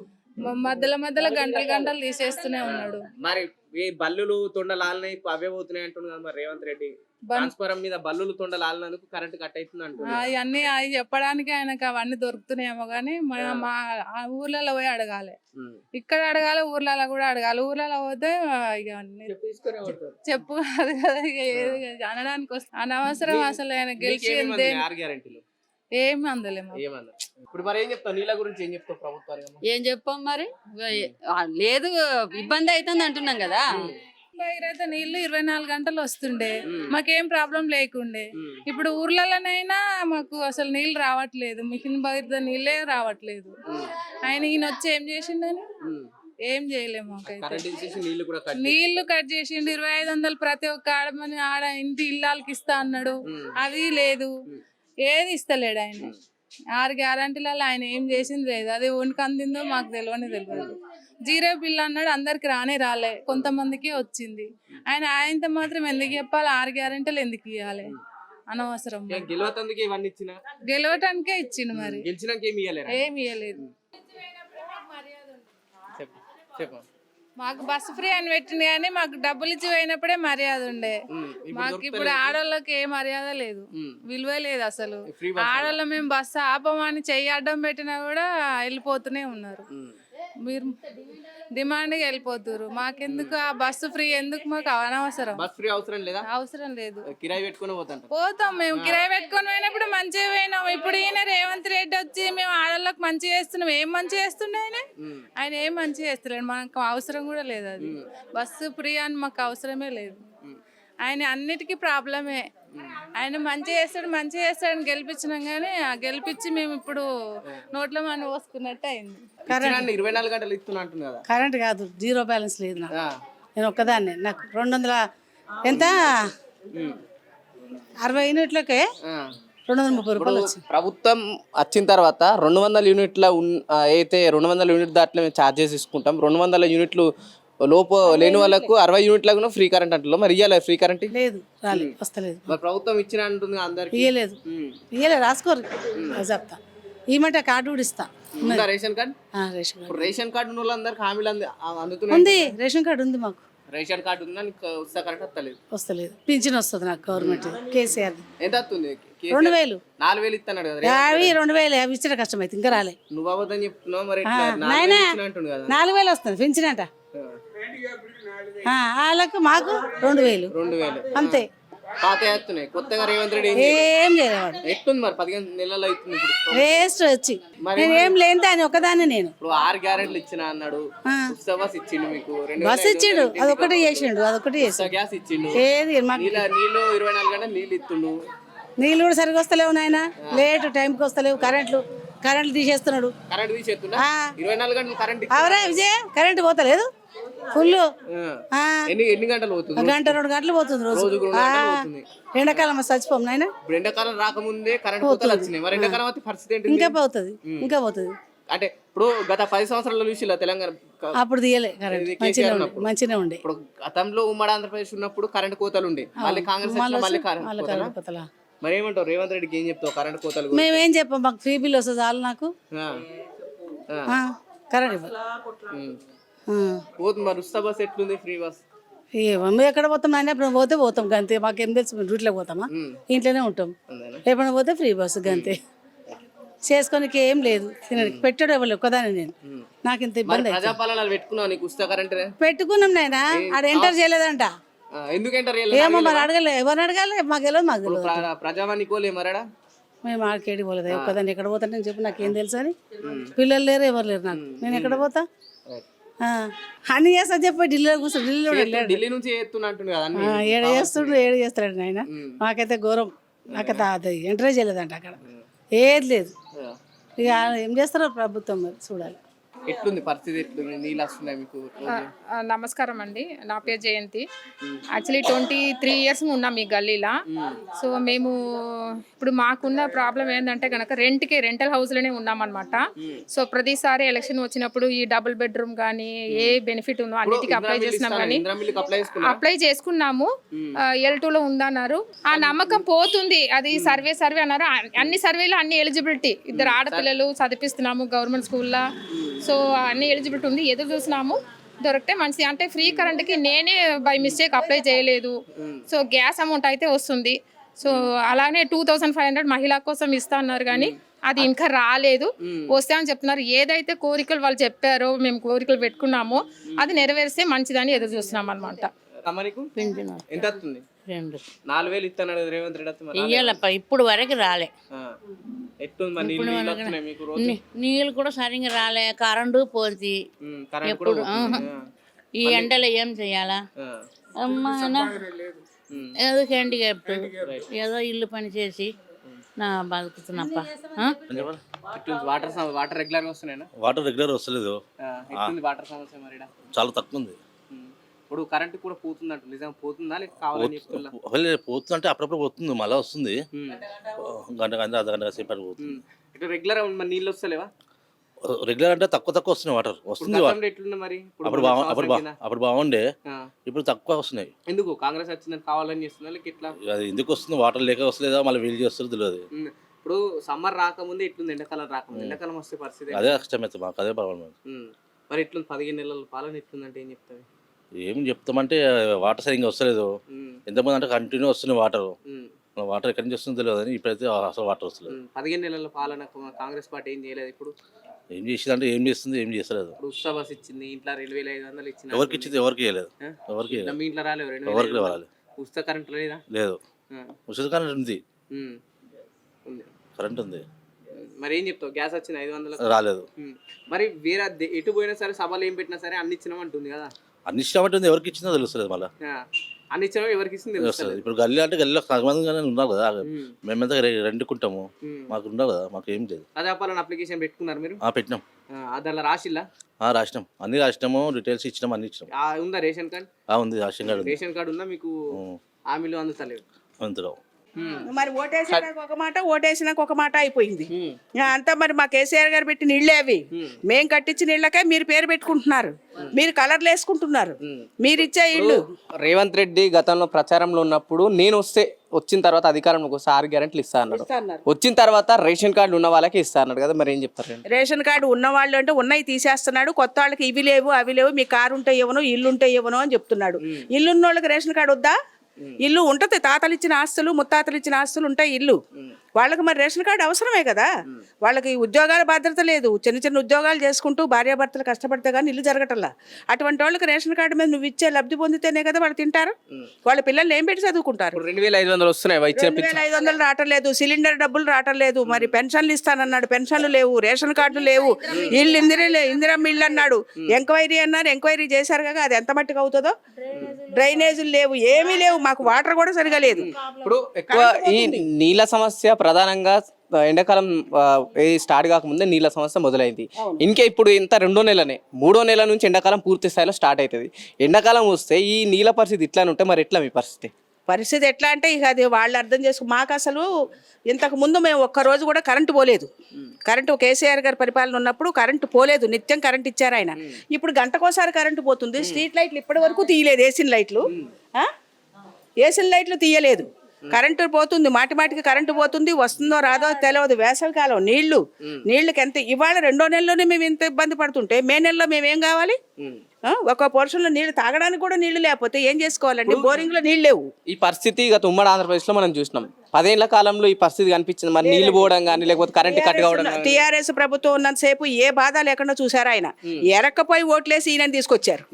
Speaker 6: మధ్యలో గంటలు తీసేస్తూనే ఉన్నాడు.
Speaker 1: మరి ఈ బల్లులు తొండలాలనే అవే పోతున్నాయి అంటున్నారు కదా మరి రేవంత్ రెడ్డి. ట్రాన్స్ఫారం మీద బల్లులు తొండలాలినందుకు కరెంట్ కట్ అవుతుంది అంటున్నారు.
Speaker 6: అవన్నీ అవి చెప్పడానికి ఆయనకు అవన్నీ దొరుకుతున్నాయేమో కానీ మా ఆ ఊర్లలో పోయి అడగాలి, ఇక్కడ అడగాలి, ఊర్లలో కూడా అడగాలి. ఊర్లలో పోతే ఇక అన్ని చెప్పు కాదు కదా, ఇక ఏది అనడానికి అనవసరం. అసలు ఆయన గెలిచి ఏమి అందలేము.
Speaker 1: ఇప్పుడు మరి ఏం చెప్తావు నీళ్ళ గురించి? ఏం చెప్తావు ప్రభుత్వానికి?
Speaker 8: ఏం చెప్పాం మరి, లేదు ఇబ్బంది అవుతుంది అంటున్నాం కదా.
Speaker 6: భగీరథ నీళ్లు 24 గంటలు వస్తుండే, మాకేం ప్రాబ్లం లేకుండే. ఇప్పుడు ఊర్లలోనైనా మాకు అసలు నీళ్ళు రావట్లేదు, మిషన్ భగీరథ నీళ్ళే రావట్లేదు. ఆయన ఈయన వచ్చి ఏం చేసిండని ఏం చేయలేము. నీళ్లు కట్ చేసిండు, 2500 ప్రతి ఒక్క ఆడ ఇంటి ఇళ్ళకి ఇస్తా అన్నాడు, అది లేదు, ఏది ఇస్తలేడు ఆయన. 6 గ్యారంటీలలో ఆయన ఏం చేసింది లేదు, అది ఓనికి అందిందో మాకు తెలియదు. 0 బిల్ అన్నాడు, అందరికి రాలే, కొంతమందికి వచ్చింది. ఆయనతో మాత్రం ఎందుకు చెప్పాలి? 6 గ్యారంటీలు ఎందుకు ఇవ్వాలి? అనవసరం. గెలవటానికే ఇచ్చిండు, మరి ఏమి ఇవ్వలేదు. మాకు బస్సు ఫ్రీ అని పెట్టింది కానీ మాకు డబ్బులు ఇచ్చి పోయినప్పుడే మర్యాద ఉండే. మాకు ఇప్పుడు ఆడవాళ్ళకి ఏ మర్యాద లేదు, విలువే లేదు అసలు. ఆడవాళ్ళ మేము బస్సు ఆపమని చెయ్యి అడ్డం పెట్టినా కూడా వెళ్ళిపోతూనే ఉన్నారు. మీరు డిమాండ్గా వెళ్ళిపోతారు. మాకెందుకు ఆ బస్సు ఫ్రీ? ఎందుకు? మాకు అనవసరం. అవసరం లేదు. పోతాం మేము, కిరాయి పెట్టుకొని పోయినప్పుడు మంచిగా పోయినాం. ఇప్పుడు ఈయన రేవంత్ రెడ్డి వచ్చి మేము ఆడవాళ్ళకి మంచిగా చేస్తున్నాం. ఏం మంచిగా చేస్తుండే ఆయన ఏం మంచిగా చేస్తలేడు. మనకు అవసరం కూడా లేదు అది. బస్సు ఫ్రీ అని మాకు అవసరమే లేదు. ఆయన అన్నిటికీ ప్రాబ్లమే. ఆయన మంచిగా చేస్తాడని గెలిపించినాం కానీ గెలిపించి మేము ఇప్పుడు నోట్ల మని పోసుకున్నట్టు అయింది.
Speaker 1: 24 గంటలు ఇస్తున్నా అంటున్నా కదా.
Speaker 9: కరెంట్ కాదు, 0 బ్యాలెన్స్ లేదు నాకు. నేను ఒక్కదాన్ని, నాకు 200 ఎంత 60 యూనిట్లకే 230 రూపాయలు వచ్చింది.
Speaker 1: ప్రభుత్వం వచ్చిన తర్వాత 200 యూనిట్ల అయితే 200 యూనిట్ దాంట్లో మేము ఛార్జెస్ తీసుకుంటాం. 200 యూనిట్లు లోపు లేని వాళ్ళకు 60 యూనిట్లకు ఫ్రీ కరెంట్ అంటున్నాం. మరి ఇయ్యాలి ఫ్రీ కరెంట్?
Speaker 9: లేదు, రాలేదు, వస్తలేదు.
Speaker 1: మరి ప్రభుత్వం ఇచ్చిన అంటుంది అందరికి.
Speaker 9: ఇయ్యలేదు రాసుకోరు చెప్తా. ఈమంటే కార్డు కూడా ఇస్తా.
Speaker 1: Ration card? రేషన్ కార్డు ఉన్న వాళ్ళందరికి హామీలు అందుతున్నాయి.
Speaker 9: ఉంది, రేషన్ కార్డు ఉంది మాకు.
Speaker 1: రేషన్ కార్డు ఉందా? ఉచిత కరెంట్
Speaker 9: వస్తలేదు. పింఛన్ వస్తుంది నాకు గవర్నమెంట్ కేసీఆర్.
Speaker 1: ఎంత వస్తుంది?
Speaker 9: 2000.
Speaker 1: 4000 ఇస్తున్నాడు కదా.
Speaker 9: అవి 2000 అవి ఇచ్చిన కష్టం అయితే ఇంకా రాలే.
Speaker 1: నువ్వు అబద్ధం చెప్తున్నావు. మరి
Speaker 9: 4000 వస్తుంది పింఛన్ అంట. వాళ్ళకు మాకు 2000 అంతే.
Speaker 1: పాత చేస్తున్నాయి కొత్తగా రేవంత్ రెడ్డి ఏం చేయలేదు.
Speaker 9: ఏం చేయలేవాడు
Speaker 1: ఎట్లుంది మరి 15 నెలలు అవుతుంది ఇప్పుడు
Speaker 9: వేస్ట్ వచ్చి
Speaker 1: మరి
Speaker 9: నేను ఏం లేని దాన్ని ఒకదాన్ని నేను
Speaker 1: ఇప్పుడు 6 గ్యారెంట్లు ఇచ్చిన అన్నాడు ఉచిత బస్ ఇచ్చిండు మీకు
Speaker 9: బస్ ఇచ్చిండు అదొకటి చేసిండు అదొకటి
Speaker 1: ఉచిత
Speaker 9: చేసిండు
Speaker 1: గ్యాస్ ఇచ్చిండు
Speaker 9: ఏది మాకు
Speaker 1: నీళ్ళు 24 గంటలు నీళ్ళు ఇస్తుండు
Speaker 9: నీళ్ళు కూడా సరిగ్గా వస్తలేవు నాయన లేటు టైంకి వస్తలేవు కరెంట్లు తీసేస్తున్నాడు
Speaker 1: కరెంట్ తీసేస్తున్నా
Speaker 9: ఆ.
Speaker 1: 24 గంటలు కరెంట్
Speaker 9: అవరే విజయ్ కరెంట్ పోతలేదు ఫుల్
Speaker 1: ఎన్ని గంటలు పోతుంది
Speaker 9: గంట 2 గంటలు పోతుంది రోజు
Speaker 1: రోజుకు 2 గంటలు పోతుంది
Speaker 9: ఎండాకాలం చచ్చిపోం నాయన
Speaker 1: ఇప్పుడు ఎండాకాలం రాకముందే కరెంట్ కోతలు వచ్చినాయి మరి ఎండాకాలం అయితే పరిస్థితి ఏంటి
Speaker 9: ఇంకా పోతుంది ఇంకా పోతుంది
Speaker 1: అంటే ఇప్పుడు గత 10 సంవత్సరాల చూసిలా తెలంగాణ
Speaker 9: అప్పుడు తీయలే కరెంట్
Speaker 1: ఇది
Speaker 9: మంచిగా
Speaker 1: కేసీఆర్
Speaker 9: ఉండే
Speaker 1: ఉన్నప్పుడు.
Speaker 9: మంచిగా ఉండే
Speaker 1: ఇప్పుడు గతంలో ఉమ్మడి ఆంధ్రప్రదేశ్ ఉన్నప్పుడు కరెంట్ కోతలు ఉండే మళ్ళీ కాంగ్రెస్ వచ్చినా మళ్ళీ కరెంట్
Speaker 9: మళ్ళీ
Speaker 1: కోతలా?
Speaker 9: కరెంట్ పోతలా
Speaker 1: మరి ఏమంటావు రేవంత్ రెడ్డికి ఏం చెప్తావు కరెంట్ కోతలు గురించి?
Speaker 9: మేమేం చెప్పాం మాకు ఫ్రీ బిల్ వస్తుంది చాలు నాకు
Speaker 1: ఆ. ఆ.
Speaker 9: కరెంట్ ఇవ్వాలి
Speaker 1: పోతుంది మరి ఉచిత బస్ ఎట్లుంది ఫ్రీ బస్
Speaker 9: ఏమో ఎక్కడ పోతాం నాయన ఎప్పుడు పోతే పోతాం గంతే మాకేం తెలుసు డ్యూటీలో పోతామా ఇంట్లోనే ఉంటాం
Speaker 1: అంతేనా?
Speaker 9: ఎప్పుడైనా పోతే ఫ్రీ బస్సు గంతే చేసుకోనికి ఏం లేదు తినడానికి పెట్టాడు ఎవరు ఒక్కదాన్ని నేను నాకు ఇంత
Speaker 1: మరి
Speaker 9: ఇబ్బంది అవుతుంది.
Speaker 1: ప్రజాపాలన పెట్టుకున్నావు నీకు ఉచిత కరెంట్
Speaker 9: పెట్టుకున్నాం నాయన ఆడ ఎంటర్ చేయలేదంట
Speaker 1: ఎందుకంటారు
Speaker 9: ఏమో మరి అడగలే ఎవరిని అడగాలి మాకు తెలియదు మాకు తెలియదు
Speaker 1: ప్రజావాణికోలే మరడా
Speaker 9: మేము ఆడికేడి పోలేదు ఒక్కదాన్ని ఎక్కడ పోతా నేను చెప్పి నాకేం తెలుసు అని పిల్లలు లేరు ఎవరు లేరు నాకు నేను ఎక్కడ పోతా అన్ని చేస్తా చెప్పి ఢిల్లీలో కూర్చో ఢిల్లీలో కూడా వెళ్ళాడు
Speaker 1: ఢిల్లీ నుంచి ఎత్తున్నా అంటుంది కదా అన్ని.
Speaker 9: ఏడు చేస్తుండ్రు ఏడు చేస్తాడు నాయన మాకైతే ఘోరం నాకైతే అది ఎంటర్ చేయలేదంట అక్కడ ఏది లేదు ఇక ఏం చేస్తారో ప్రభుత్వం మరి చూడాలి
Speaker 1: ఎట్లుంది పరిస్థితి ఎట్లుంది నీళ్ళు వస్తున్నాయి మీకు రోజు?
Speaker 10: నమస్కారం అండి నా పేరు జయంతి యాక్చువల్లీ 23 ఇయర్స్ ఉన్నాం ఈ గల్లీలా సో మేము ఇప్పుడు మాకున్న ప్రాబ్లం ఏంటంటే కనుక రెంటల్ హౌస్లోనే ఉన్నామన్నమాట సో ప్రతిసారి ఎలక్షన్ వచ్చినప్పుడు ఈ డబుల్ బెడ్రూమ్ కానీ ఏ బెనిఫిట్ ఉందో అన్నిటికీ అప్లై చేసినాం కానీ
Speaker 1: ఇందిరా మిల్లుకి అప్లై చేసుకున్నా
Speaker 10: అప్లై చేసుకున్నాము L2లో ఉందన్నారు ఆ నమ్మకం పోతుంది అది సర్వే అన్నారు అన్ని సర్వేలో అన్ని ఎలిజిబిలిటీ ఇద్దరు ఆడపిల్లలు చదివిస్తున్నాము గవర్నమెంట్ స్కూల్లో సో అన్ని ఎలిజిబిలిటీ ఉంది ఎదురు చూసినాము దొరికితే మంచిది అంటే ఫ్రీ కరెంట్కి నేనే బై మిస్టేక్ అప్లై చేయలేదు సో గ్యాస్ అమౌంట్ అయితే వస్తుంది సో అలానే 2500 మహిళా కోసం ఇస్తా అన్నారు కానీ అది ఇంకా రాలేదు వస్తే అని చెప్తున్నారు ఏదైతే కోరికలు వాళ్ళు చెప్పారో మేము కోరికలు పెట్టుకున్నామో అది నెరవేరిస్తే మంచిదని ఎదురు చూస్తున్నాం అనమాట
Speaker 1: అమ్మ నీకు ఎంత వస్తుంది 4000 ఇస్తున్నాడు రేవంత్ రెడ్డి వస్తుంది
Speaker 11: ఇయ్యాలప్ప ఇప్పుడు వరకు రాలే
Speaker 1: ఎట్లుంది మరి నీళ్ళు వస్తున్నాయి మీకు రోజు
Speaker 11: నీళ్ళు కూడా సరిగ్గా రాలే కరెంటు పోతుంది
Speaker 1: కరెంట్ కూడా పోతుంది.
Speaker 11: ఈ ఎండలో ఏం చెయ్యాలా
Speaker 1: ఆ.
Speaker 11: అమ్మా ఏదో హ్యాండిక్యాప్ట్ ఏదో ఇల్లు పని చేసి నా బతుకుతున్నప్ప
Speaker 1: ఎట్లుంది వాటర్ రెగ్యులర్ గా వస్తున్నాయినా
Speaker 12: వాటర్ రెగ్యులర్ వస్తలేదు
Speaker 1: ఎట్లుంది వాటర్ సమస్య మరి ఈడ?
Speaker 12: చాలా తక్కువ ఉంది
Speaker 1: ఇప్పుడు కరెంట్ కూడా పోతుందంట నిజంగా పోతుందా లేక కావాలని చెప్తున్నా
Speaker 12: పోతుందంటే అప్పుడప్పుడు పోతుంది మళ్ళీ వస్తుంది గంట అర్ధగంట సేపు అటు పోతుంది
Speaker 1: ఇట్లా రెగ్యులర్ మరి నీళ్ళు వస్తలేవా
Speaker 12: రెగ్యులర్ అంటే తక్కువ వస్తున్నాయి వాటర్ వస్తుంది
Speaker 1: గతంలో ఎట్లుంది మరి ఇప్పుడు
Speaker 12: అప్పుడు
Speaker 1: మన సంవత్సరం కింద?
Speaker 12: అప్పుడు బాగుండే
Speaker 1: ఆ.
Speaker 12: ఇప్పుడు తక్కువ వస్తున్నాయి
Speaker 1: ఎందుకు కాంగ్రెస్ వచ్చిందని కావాలని చేస్తున్నా లేక ఇట్లా
Speaker 12: అది ఎందుకు వస్తుంది వాటర్ లేక వస్తలేదా మళ్ళీ వీలు చేస్తారు తెలియదు
Speaker 1: ఇప్పుడు సమ్మర్ రాకముందే ఎట్లుంది ఎండాకాలం రాకముందే ఎండాకాలం వస్తే పరిస్థితి
Speaker 12: అదే కష్టమైతే మాకు అదే ప్రాబ్లం
Speaker 1: మరి ఎట్లుంది 15 నెలల పాలన ఎట్లుందంటే ఏం చెప్తావి
Speaker 12: ఏం చెప్తామంటే వాటర్ సరిగ్గా వస్తలేదు ఎంతమంది అంటే కంటిన్యూ వస్తున్నాయి వాటర్ ఎక్కడి నుంచి వస్తుందో తెలియదు అని ఇప్పుడైతే అసలు వాటర్ వస్తలేదు
Speaker 1: 15 నెలల పాలన కాంగ్రెస్ పార్టీ ఏం చేయలేదు ఇప్పుడు
Speaker 12: ఏం చేసిందంటే ఏం చేస్తుంది ఏం చేస్తలేదు
Speaker 1: ఇప్పుడు ఉచిత బస్ ఇచ్చింది ఇంట్లో 2500 ఇచ్చింది
Speaker 12: ఎవరికి ఇచ్చింది ఎవరికి ఇవ్వలేదు ఎవరికి
Speaker 1: ఇట్లా మీ ఇంట్లో రాలేవు
Speaker 12: ఎవరికి
Speaker 1: 2000
Speaker 12: రాలేదు
Speaker 1: ఉచిత కరెంట్ లేదా
Speaker 12: లేదు ఉచిత కరెంట్ ఉంది
Speaker 1: ఉంది
Speaker 12: కరెంట్ ఉంది
Speaker 1: మరి ఏం చెప్తావు గ్యాస్ వచ్చింది 500
Speaker 12: రాలేదు
Speaker 1: మరి వేరే ఎటు పోయినా సరే సభలు ఏం పెట్టినా సరే అన్ని ఇచ్చినాం అంటుంది కదా
Speaker 12: అన్ని ఇష్టం ఎవరికి ఇచ్చిందో తెలుస్తలేదు మళ్ళీ
Speaker 1: అన్ని ఇచ్చినాం ఎవరికి ఇస్తుంది
Speaker 12: తెలుస్తుంది ఇప్పుడు గల్లీ అంటే గల్లీలో సగమందిగానే ఉన్నారు కదా మేమంతా రెండుకుంటాము మాకు ఉండవు కదా మాకు ఏం లేదు
Speaker 1: ప్రజాపాలన అప్లికేషన్ పెట్టుకున్నారు మీరు
Speaker 12: పెట్టినాం
Speaker 1: దానిలో రాసిల్లా
Speaker 12: రాసినాం అన్ని రాసినాము డీటెయిల్స్ ఇచ్చినాం అన్ని ఇచ్చినాం
Speaker 1: ఉందా రేషన్ కార్డ్
Speaker 12: ఉంది రేషన్ కార్డు ఉంది
Speaker 1: రేషన్ కార్డు ఉందా మీకు హామీలు అందుతలేవు
Speaker 12: అంతగా
Speaker 2: మరి ఓటేసినాక ఒక మాట ఓటేసినాక ఒక మాట అయిపోయింది అంతా మరి మా కేసీఆర్ గారు పెట్టిన ఇళ్ళే అవి మేము కట్టించిన ఇళ్ళకే మీరు పేరు పెట్టుకుంటున్నారు మీరు కలర్లు వేసుకుంటున్నారు మీరు ఇచ్చే ఇల్లు
Speaker 1: రేవంత్ రెడ్డి గతంలో ప్రచారంలో ఉన్నప్పుడు నేను వచ్చిన తర్వాత అధికారంలోకి వస్తే 6 గ్యారెంటీలు ఇస్తా అన్నాడు వచ్చిన తర్వాత రేషన్ కార్డు ఉన్న వాళ్ళకి ఇస్తా అన్నాడు కదా మరి ఏం చెప్తారు
Speaker 2: రేషన్ కార్డు ఉన్న వాళ్ళు అంటే ఉన్నాయి తీసేస్తున్నాడు కొత్త వాళ్ళకి ఇవి లేవు అవి లేవు మీ కారు ఉంటే ఇవ్వను ఇల్లు ఉంటే ఇవ్వను అని చెప్తున్నాడు ఇల్లు ఉన్న వాళ్ళకి రేషన్ కార్డు వద్దా ఇల్లు ఉంటది తాతలు ఇచ్చిన ఆస్తులు ముత్తాతలు ఇచ్చిన ఆస్తులు ఉంటాయి ఇల్లు వాళ్ళకి మరి రేషన్ కార్డు అవసరమే కదా. వాళ్ళకి ఉద్యోగాల భద్రత లేదు, చిన్న చిన్న ఉద్యోగాలు చేసుకుంటూ భార్యాభర్తలు కష్టపడితే కానీ ఇల్లు జరగటల్లా. అటువంటి వాళ్ళకి రేషన్ కార్డు మీద నువ్వు ఇచ్చే లబ్ధి పొందితేనే కదా వాళ్ళు తింటారు. వాళ్ళ పిల్లలు ఏం పెట్టి చదువుకుంటారు?
Speaker 1: 2500 వస్తున్నాయి
Speaker 2: 2500 రావటం లేదు, సిలిండర్ డబ్బులు రావటం లేదు, మరి పెన్షన్లు ఇస్తానన్నాడు, పెన్షన్లు లేవు, రేషన్ కార్డులు లేవు, ఇల్లు ఇందిరమ్మ ఇల్లు అన్నాడు, ఎంక్వైరీ అన్నారు, ఎంక్వైరీ చేశారు కదా, అది ఎంత మట్టుకు అవుతుందో. డ్రైనేజీలు లేవు, ఏమీ లేవు, మాకు వాటర్ కూడా సరిగా లేదు.
Speaker 1: ఇప్పుడు ఎక్కువ ఈ నీళ్ళ సమస్య ప్రధానంగా ఎండాకాలం స్టార్ట్ కాకముందే నీళ్ళ సమస్య మొదలైంది. ఇంకే ఇప్పుడు ఇంత 2వ నెలనే 3వ నెల నుంచి ఎండాకాలం పూర్తి స్థాయిలో స్టార్ట్ అవుతుంది. ఎండాకాలం వస్తే ఈ నీళ్ళ పరిస్థితి ఇట్లానే ఉంటే మరి ఎట్లా మీ పరిస్థితి
Speaker 2: ఎట్లా అంటే ఇక అది వాళ్ళు అర్థం చేసుకో. మాకు అసలు ఇంతకు ముందు మేము ఒక్కరోజు కూడా కరెంటు పోలేదు. కరెంటు కేసీఆర్ గారి పరిపాలన ఉన్నప్పుడు కరెంటు పోలేదు, నిత్యం కరెంటు ఇచ్చారు ఆయన. ఇప్పుడు గంటకోసారి కరెంటు పోతుంది. స్ట్రీట్ లైట్లు ఇప్పటి వరకు తీయలేదు, ఏసీన్ లైట్లు తీయలేదు. కరెంటు పోతుంది, మాటికి కరెంటు పోతుంది, వస్తుందో రాదో తెలియదు. వేసవి కాలం నీళ్ళకి ఎంత ఇవాళ 2వ నెలలోనే మేము ఇంత ఇబ్బంది పడుతుంటే మే నెలలో మేమేం కావాలి? ఒక పోర్షన్లో నీళ్లు తాగడానికి కూడా నీళ్లు లేకపోతే ఏం చేసుకోవాలండి? బోరింగ్ లో నీళ్ళు లేవు.
Speaker 1: ఈ పరిస్థితి గత ఉమ్మడి ఆంధ్రప్రదేశ్ లో మనం చూసినాం. 10 ఏళ్ల కాలంలో ఈ పరిస్థితి కనిపించింది. మరి నీళ్లు పోవడం కానీ లేకపోతే కరెంట్ కట్ కావడం.
Speaker 2: టీఆర్ఎస్ ప్రభుత్వం ఉన్నంతసేపు ఏ బాధ లేకుండా చూసారు. ఆయన ఎరక్కపోయి ఓట్లేసి ఈయన తీసుకొచ్చారు.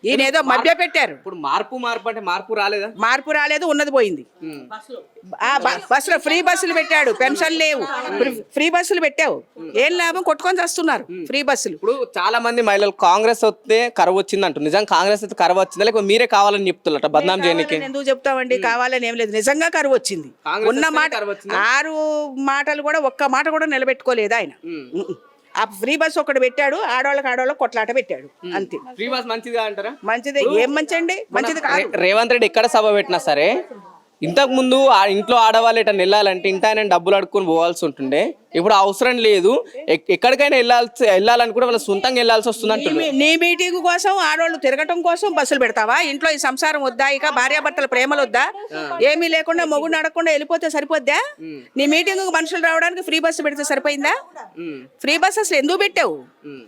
Speaker 2: ఈయన ఏదో మధ్య పెట్టారు.
Speaker 1: ఇప్పుడు మార్పు అంటే మార్పు రాలేదా?
Speaker 2: మార్పు రాలేదు, ఉన్నది పోయింది. బస్సులో ఫ్రీ బస్సులు పెట్టాడు, పెన్షన్ లేవు, ఫ్రీ బస్సులు పెట్టావు, ఏం లాభం? కొట్టుకొని చేస్తున్నారు ఫ్రీ బస్సులు.
Speaker 1: ఇప్పుడు చాలా మంది మహిళలు కాంగ్రెస్ వస్తే కరువు వచ్చింది అంటారు. నిజంగా కాంగ్రెస్ అయితే కరువు వచ్చిందా లేకపోతే మీరే కావాలని చెప్తున్నట్ట బద్నాం చేయడానికి?
Speaker 2: ఎందుకు చెప్తామండి? కావాలని ఏం లేదు, నిజంగా కరువు వచ్చింది. ఉన్న మాట 6 మాటలు కూడా ఒక్క మాట కూడా నిలబెట్టుకోలేదు ఆయన. ఆ ఫ్రీ బస్ ఒకటి పెట్టాడు, ఆడవాళ్ళకి కొట్లాట పెట్టాడు, అంతే.
Speaker 1: ఫ్రీ బస్ మంచిదిగా అంటారా?
Speaker 2: మంచిదే. ఏం మంచి అండి? మంచిది కాదు.
Speaker 1: రేవంత్ రెడ్డి ఎక్కడ సభ పెట్టినా సరే ఇంతకు ముందు ఇంట్లో ఆడవాళ్ళు ఎట్లా వెళ్ళాలంటే ఇంటాయన డబ్బులు అడుక్కొని పోవాల్సి ఉంటుండే. ఇప్పుడు అవసరం లేదు, ఎక్కడికైనా వెళ్ళాలని కూడా వాళ్ళ సొంతంగా వెళ్ళాల్సి వస్తుంది అంటుంది.
Speaker 2: నీ మీటింగ్ కోసం ఆడవాళ్ళు తిరగటం కోసం బస్సులు పెడతావా? ఇంట్లో ఈ సంసారం వద్దా? ఇక భార్యాభర్తల ప్రేమలు వద్దా? ఏమీ లేకుండా మొగుడు నడకుండా వెళ్ళిపోతే సరిపోద్దా? నీ మీటింగ్ మనుషులు రావడానికి ఫ్రీ బస్సు పెడితే సరిపోయిందా? ఫ్రీ బస్ అసలు ఎందుకు పెట్టావు?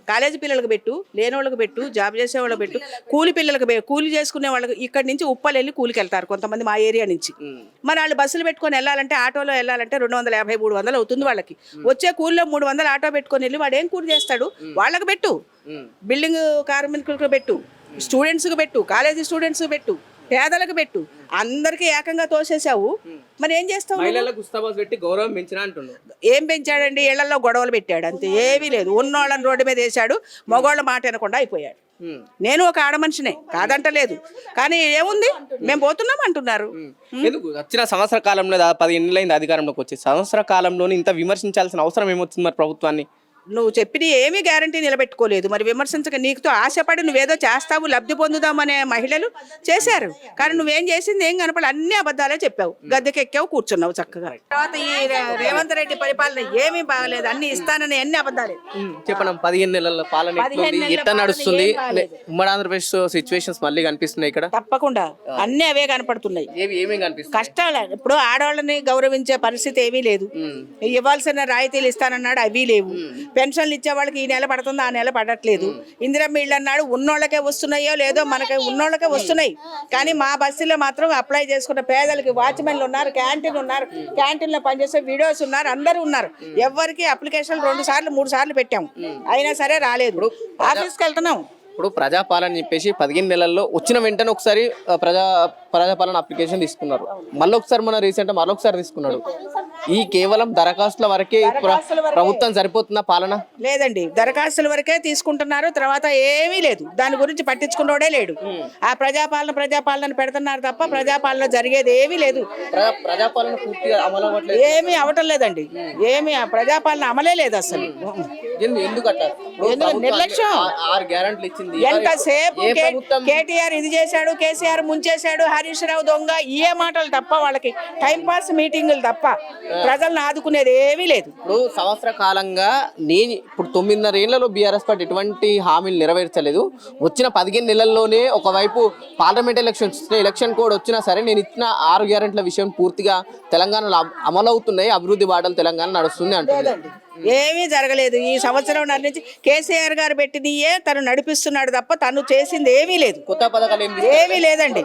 Speaker 2: కాలేజీ పిల్లలకు పెట్టు, లేని వాళ్ళకి పెట్టు, జాబ్ చేసే వాళ్ళకి పెట్టు, కూలి పిల్లలకు కూలి చేసుకునే వాళ్ళకి. ఇక్కడి నుంచి ఉప్పలు వెళ్ళి కూలికి వెళ్తారు కొంతమంది మా ఏరియా నుంచి. మరి వాళ్ళు బస్సులు పెట్టుకొని వెళ్ళాలంటే, ఆటోలో వెళ్ళాలంటే 250, 300 అవుతుంది వాళ్ళకి. వచ్చే కూలిలో 300 ఆటో పెట్టుకొని వెళ్ళి వాడు ఏం కూలి చేస్తాడు? వాళ్ళకి పెట్టు, బిల్డింగ్ కార్మికులకు పెట్టు, స్టూడెంట్స్కి పెట్టు, కాలేజీ స్టూడెంట్స్కి పెట్టు, పేదలకు పెట్టు. అందరికి ఏకంగా తోసేసావు, మరి ఏం చేస్తావు? ఏం పెంచాడండి? ఇళ్లలో గొడవలు పెట్టాడు, అంతే. ఏమీ లేదు. ఉన్నోళ్ళని రోడ్డు మీద వేసాడు, మగవాళ్ళ మాట వినకుండా అయిపోయాడు. నేను ఒక ఆడమనిషినే, కాదంటలేదు, కానీ ఏముంది, మేము పోతున్నాం అంటున్నారు.
Speaker 1: వచ్చిన సంవత్సర కాలంలో 10 ఏళ్ళైంది అధికారంలోకి వచ్చి, సంవత్సర కాలంలోనే ఇంత విమర్శించాల్సిన అవసరం ఏమొచ్చింది మరి ప్రభుత్వాన్ని?
Speaker 2: నువ్వు చెప్పిన ఏమీ గ్యారంటీ నిలబెట్టుకోలేదు. మరి విమర్శించక నీకుతో ఆశపడి నువ్వేదో చేస్తావు, లబ్ధి పొందుదామనే మహిళలు చేశారు. కానీ నువ్వేం చేసింది ఏం కనపడి అన్ని అబద్ధాలే చెప్పావు, గద్దెకెక్కావు, కూర్చున్నావు చక్కగా. తర్వాత ఈ రేవంత్ రెడ్డి పరిపాలన ఏమీ బాగలేదు, అన్ని ఇస్తానని అన్ని అబద్ధాలే.
Speaker 1: చెప్పడం 15 నెలల పాలన ఎట్లా నడుస్తుంది? ఉమ్మడి ఆంధ్రప్రదేశ్ సిచ్యువేషన్స్ మళ్ళీ కనిపిస్తున్నాయి ఇక్కడ?
Speaker 2: తప్పకుండా అన్ని అవే కనపడుతున్నాయి. కష్టాలు. ఇప్పుడు ఆడవాళ్ళని గౌరవించే పరిస్థితి ఏమీ లేదు. ఇవ్వాల్సిన రాయితీలు ఇస్తానన్నాడు, అవి లేవు. పెన్షన్లు ఇచ్చే వాళ్ళకి ఈ నెల పడుతుంది, ఆ నెల పడట్లేదు. ఇందిరమ్మ ఇళ్ళు అన్నాడు, ఉన్నోళ్ళకే వస్తున్నాయో లేదో, మనకి ఉన్నోళ్ళకే వస్తున్నాయి. కానీ మా బస్సులో మాత్రం అప్లై చేసుకున్న పేదలకి వాచ్మెన్లు ఉన్నారు, క్యాంటీన్ ఉన్నారు, క్యాంటీన్లో పనిచేసే వీడియోస్ ఉన్నారు, అందరూ ఉన్నారు. ఎవరికి అప్లికేషన్ 2 సార్లు 3 సార్లు పెట్టాము, అయినా సరే రాలేదు. ఆఫీస్కి వెళ్తున్నాం.
Speaker 1: ఇప్పుడు ప్రజాపాలన చెప్పేసి 15 నెలల్లో వచ్చిన వెంటనే ఒకసారి ప్రజాపాలన అప్లికేషన్ తీసుకున్నారు, మళ్ళీ ఒకసారి మన రీసెంట్ మరొకసారి తీసుకున్నాడు. ఈ కేవలం దరఖాస్తుల వరకే ప్రభుత్వం సరిపోతున్న పాలన
Speaker 2: లేదండి. దరఖాస్తుల వరకే తీసుకుంటున్నారు, తర్వాత ఏమీ లేదు. దాని గురించి పట్టించుకున్నోడే లేడు. ఆ ప్రజాపాలన పెడుతున్నారు తప్ప ప్రజాపాలన జరిగేది ఏమీ లేదు.
Speaker 1: ప్రజాపాలన పూర్తిగా అమలు అవ్వట్లేదు,
Speaker 2: ఏమీ అవటం లేదండి. ఏమీ ప్రజాపాలన అమలే లేదు అసలు.
Speaker 1: ఎందుకు అట్లా?
Speaker 2: నిర్లక్ష్యం.
Speaker 1: 6 గ్యారెంటీలు ఇచ్చింది.
Speaker 2: ఎంతసేపు కేటీఆర్ ఇది చేశాడు, కేసీఆర్ ముంచేశాడు, హరీష్ రావు దొంగ, ఏ మాటలు తప్ప వాళ్ళకి టైంపాస్ మీటింగులు తప్ప ప్రజలను ఆదుకునేది ఏమీ లేదు.
Speaker 1: ఇప్పుడు సంవత్సర కాలంగా ఇప్పుడు 9.5 ఏళ్లలో బీఆర్ఎస్ పార్టీ ఎటువంటి హామీలు నెరవేర్చలేదు. వచ్చిన 15 నెలల్లోనే ఒకవైపు పార్లమెంట్ ఎలక్షన్ కోడ్ వచ్చినా సరే నేను ఇచ్చిన 6 గ్యారెంటీల విషయం పూర్తిగా తెలంగాణలో అమలవుతున్నాయి, అభివృద్ధి బాటలు తెలంగాణ నడుస్తుంది అంటుంది.
Speaker 2: ఏమీ జరగలేదు. ఈ సంవత్సరం నుంచి కేసీఆర్ గారు పెట్టినయే తను నడిపిస్తున్నాడు తప్ప తను చేసింది ఏమీ లేదు.
Speaker 1: కొత్త పథకాలు
Speaker 2: ఏమీ లేదండి.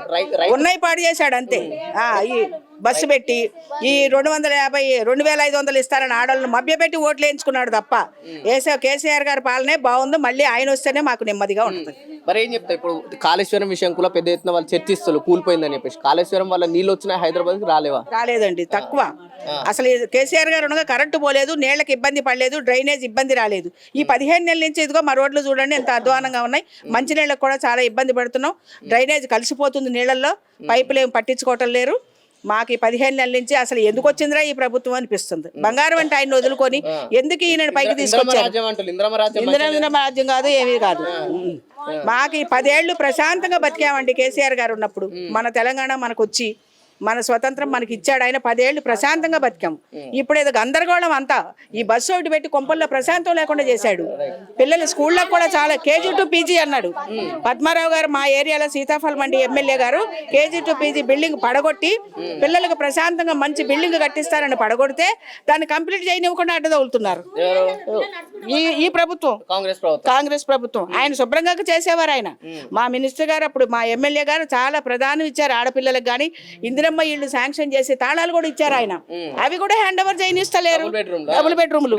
Speaker 2: ఉన్నాయి పాడు చేశాడు అంతే. ఈ బస్సు పెట్టి ఈ 250 2500 ఇస్తారని ఆడవాళ్ళని మభ్యపెట్టి ఓట్లు వేయించుకున్నాడు తప్ప కేసీఆర్ గారి పాలనే బాగుంది. మళ్ళీ ఆయన వస్తేనే మాకు నెమ్మదిగా ఉంటుంది.
Speaker 1: మరి ఏం చెప్తా ఇప్పుడు కాళేశ్వరం విషయం కూడా పెద్ద ఎత్తున వాళ్ళు చర్చిస్తారు కూలిపోయిందని చెప్పేసి. కాళేశ్వరం వల్ల నీళ్ళు వచ్చినాయి హైదరాబాద్కి రాలేవా?
Speaker 2: రాలేదండి, తక్కువ. అసలు కేసీఆర్ గారు ఉండగా కరెంటు పోలేదు, నీళ్ళకి ఇబ్బంది పడలేదు, డ్రైనేజ్ ఇబ్బంది రాలేదు. ఈ 15 నెలల నుంచి ఇదిగో మా రోడ్లు చూడండి ఎంత అధ్వానంగా ఉన్నాయి. మంచినీళ్ళకి కూడా చాలా ఇబ్బంది పడుతున్నాం. డ్రైనేజ్ కలిసిపోతుంది నీళ్ళల్లో, పైపులు ఏం పట్టించుకోవటం లేరు. మాకు ఈ 15 నెలల నుంచి అసలు ఎందుకు వచ్చిందిరా ఈ ప్రభుత్వం అనిపిస్తుంది. బంగారం అంటే ఆయన వదులుకొని ఎందుకు ఈయన పైకి తీసుకొచ్చారు? ఇంద్రమ రాజ్యం కాదు, ఏమీ కాదు. మాకు ఈ 10 ఏళ్ళు ప్రశాంతంగా బతికామండి కేసీఆర్ గారు ఉన్నప్పుడు. మన తెలంగాణ మనకు వచ్చి మన స్వతంత్రం మనకి ఇచ్చాడు ఆయన. 10 ఏళ్ళు ప్రశాంతంగా బతికాము. ఇప్పుడు ఏదో గందరగోళం అంతా. ఈ బస్సు ఒకటి పెట్టి కొంపల్లో ప్రశాంతం లేకుండా చేశాడు. పిల్లలు స్కూల్లో కూడా చాలా KG to PG అన్నాడు. పద్మారావు గారు మా ఏరియాలో సీతాఫల మండి ఎమ్మెల్యే గారు KG to PG బిల్డింగ్ పడగొట్టి పిల్లలకు ప్రశాంతంగా మంచి బిల్డింగ్ కట్టిస్తారని పడగొడితే దాన్ని కంప్లీట్ చేయనివ్వకుండా అడ్డదవులుతున్నారు ఈ ప్రభుత్వం, కాంగ్రెస్ ప్రభుత్వం. ఆయన శుభ్రంగా చేసేవారు ఆయన. మా మినిస్టర్ గారు అప్పుడు మా ఎమ్మెల్యే గారు చాలా ప్రధానం ఇచ్చారు ఆడపిల్లలకు కానీ. ఇందిరమ్మ ఇళ్ళు శాంక్షన్ చేసి తాళాలు కూడా ఇచ్చారు ఆయన. అవి కూడా హ్యాండ్ ఓవర్ చేయనిస్తలేరు. డబుల్ బెడ్రూమ్లు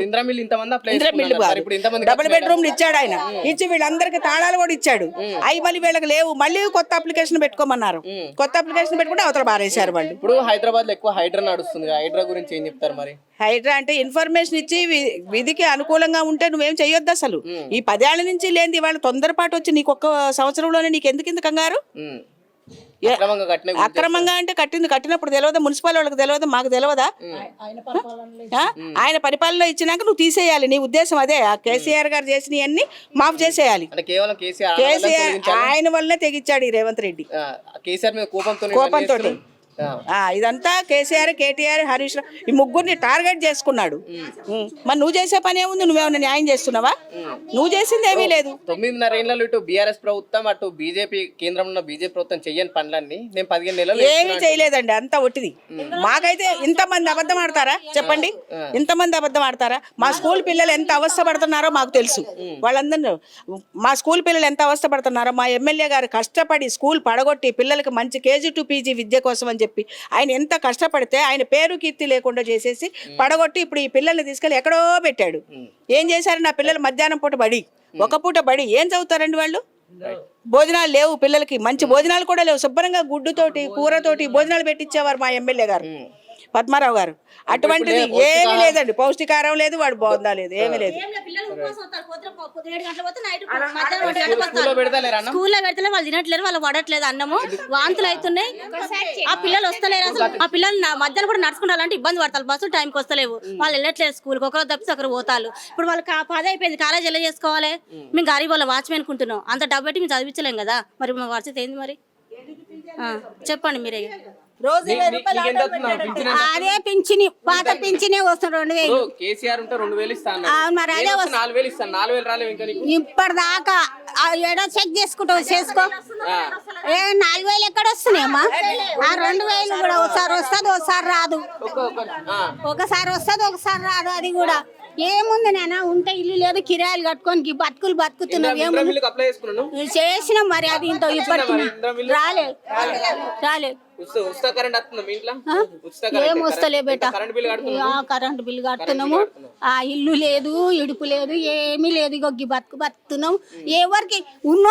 Speaker 2: డబుల్ బెడ్రూమ్లు ఇచ్చాడు ఆయన. ఇచ్చి వీళ్ళందరికి తాళాలు కూడా ఇచ్చాడు. అవి మళ్ళీ వీళ్ళకి లేవు. మళ్ళీ కొత్త అప్లికేషన్ పెట్టుకోమన్నారు. కొత్త అప్లికేషన్ పెట్టుకుంటే అవతల బారేశారు వాళ్ళు.
Speaker 1: ఇప్పుడు హైదరాబాద్ లో ఎక్కువ హైడ్రా నడుస్తుంది. హైడ్రా గురించి ఏం చెప్తారు మరి?
Speaker 2: హైడ్రా అంటే ఇన్ఫర్మేషన్ ఇచ్చి విధికి అనుకూలంగా ఉంటే నువ్వేం చెయ్యొద్దు. అసలు ఈ 10 ఏళ్ల నుంచి లేని వాళ్ళు తొందరపాటు వచ్చి నీకు ఒక్క సంవత్సరంలోనే నీకు ఎందుకు ఇంత కంగారు? అక్రమంగా అంటే కట్టినప్పుడు తెలియదా? మున్సిపల్ వాళ్ళకి తెలియదా? మాకు తెలియదా? ఆయన పరిపాలన ఇచ్చినాక నువ్వు తీసేయాలి. నీ ఉద్దేశం అదే. కేసీఆర్ గారు చేసినవన్నీ మాఫ్ చేసేయాలి. కేసీఆర్ ఆయన వల్లనే తెగించాడు ఈ రేవంత్ రెడ్డి కోపంతో. ఇదంతా కేసీఆర్, కేటీఆర్, హరీష్ రావు ఈ ముగ్గురిని టార్గెట్ చేసుకున్నాడు. మరి నువ్వు చేసే పని ఏముంది? నువ్వేమన్నా న్యాయం చేస్తున్నావా? నువ్వు చేసింది ఏమీ లేదు.
Speaker 1: 9.5 ఏళ్ళలో ఇటు బీఆర్ఎస్ ప్రభుత్వం అటు బీజేపీ కేంద్రంలో బీజేపీ ప్రభుత్వం చెయ్యని పనులన్నీ నేను 15 నెలలు
Speaker 2: ఏమీ చేయలేదండి. అంతా ఒట్టిది. మాకైతే ఇంతమంది అబద్ధం ఆడతారా చెప్పండి? ఇంతమంది అబద్ధం ఆడతారా? మా స్కూల్ పిల్లలు ఎంత అవస్థ పడుతున్నారో మాకు తెలుసు. వాళ్ళందరూ మా స్కూల్ పిల్లలు ఎంత అవస్థ పడుతున్నారో మా ఎమ్మెల్యే గారు కష్టపడి స్కూల్ పడగొట్టి పిల్లలకి మంచి KG to PG విద్య కోసం అని చెప్పి ఆయన ఎంత కష్టపడితే ఆయన పేరు కీర్తి లేకుండా చేసేసి పడగొట్టి ఇప్పుడు ఈ పిల్లల్ని తీసుకెళ్ళి ఎక్కడో పెట్టాడు. ఏం చేశారు? నా పిల్లలు మధ్యాహ్నం పూట బడి, ఒక పూట బడి ఏం చదువుతారండి వాళ్ళు? భోజనాలు లేవు పిల్లలకి, మంచి భోజనాలు కూడా లేవు. శుభ్రంగా గుడ్డుతోటి కూరతోటి భోజనాలు పెట్టించేవారు మా ఎమ్మెల్యే గారు పద్మారావు గారు. అటువంటిది ఏమీ లేదండి. పౌష్టికారం లేదు, వాడు బాగుందా లేదు, ఏమీ లేదు.
Speaker 6: స్కూల్లో పెడితే వాళ్ళు తినట్లేరు, వాళ్ళు పడట్లేదు అన్నము, వాంతులు అవుతున్నాయి. ఆ పిల్లలు వస్తలేరు. అసలు ఆ పిల్లలు మధ్యాహ్నం కూడా నడుచుకుంటారంటే ఇబ్బంది పడతారు. బస్సులు టైంకి వస్తలేవు. వాళ్ళు వెళ్ళట్లేదు స్కూల్కి. ఒకరు తప్పితే ఒకరు పోతారు. ఇప్పుడు వాళ్ళకి 10 అయిపోయింది. కాలేజ్ ఎలా చేసుకోవాలి? మేము గరీబ్ వాళ్ళ వాచ్మెన్ అనుకుంటున్నాం. అంత డబ్బు పెట్టి మేము చదివించలేం కదా. మరి మా పరిస్థితి ఏంది మరి? చెప్పండి మీరే.
Speaker 7: అదే పింఛని, పాత పింఛనే వస్తుంది 2000.
Speaker 1: కేసీఆర్ ఉంటే 2000 ఇస్తాను.
Speaker 7: మరి అదే
Speaker 1: 4000 ఇస్తాను. 4000 రాలేవు ఇంకా నీకు.
Speaker 7: ఇప్పటిదాకా ఏడో చెక్ చేసుకుంటావు చేసుకో. 4000 ఎక్కడ వస్తున్నాయమ్మా? ఆ 2000 కూడా ఒకసారి వస్తుంది, ఒకసారి రాదు. ఒకసారి వస్తుంది, ఒకసారి రాదు. అది కూడా ఏముంది నాన్న, ఉంటే ఇల్లు లేదు, కిరాయిలు కట్టుకొని బతుకులు బతుకుతున్నావు. ఏముంది చేసినాం మరి. అది ఇంత ఇప్పటికి రాలేదు. ఏం వస్తలే బేట. కరెంటు బిల్లు కడుతున్నాము. ఆ ఇల్లు లేదు, ఇడుపు లేదు, ఏమీ లేదు. ఇగొగ్గి బతుకుతున్నాము. ఎవరికి ఉన్న